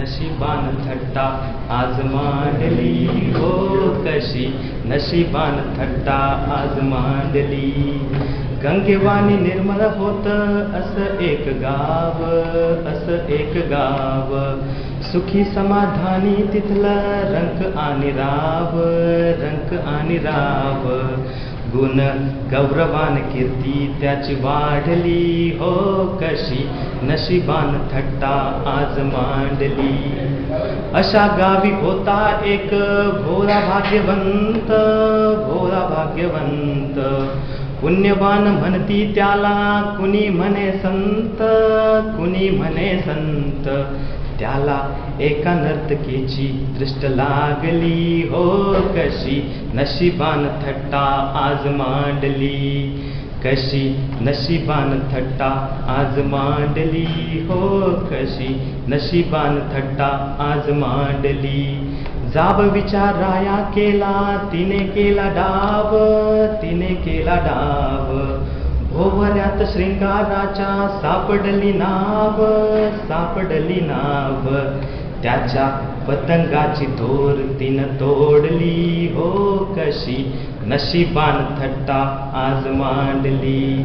नशिबान थट्टा आज मांडली हो कशी नशिबान थट्टा आज मांडली. गंगेवाणी निर्मळ होत असं एक गाव, असं एक गाव. सुखी समाधानी तिथलं रंक आणि राव, रंक आणि राव. गुण गौरवान कीर्ती त्याची वाढली हो कशी नशिबान थट्टा आज मांडली. अशा गावी होता एक भोळा भाग्यवंत, भोळा भाग्यवंत. पुण्यवान म्हणती त्याला कुणी म्हणे संत, कुणी म्हणे संत. त्याला एका नर्तकीची दृष्ट लागली हो कशी नशिबान थट्टा आज मांडली. कशी नशिबान थट्टा आज मांडली हो कशी नशिबान थट्टा आज मांडली. जाब विचाराया केला तिने केला डाव, तिने केला डाव. भोवऱ्यात शृंगाराच्या सापडली नाव, सापडली नाव. त्याच्या पतंगाची दोर तिनं तोडली हो कशी नशिबान थट्टा आज मांडली.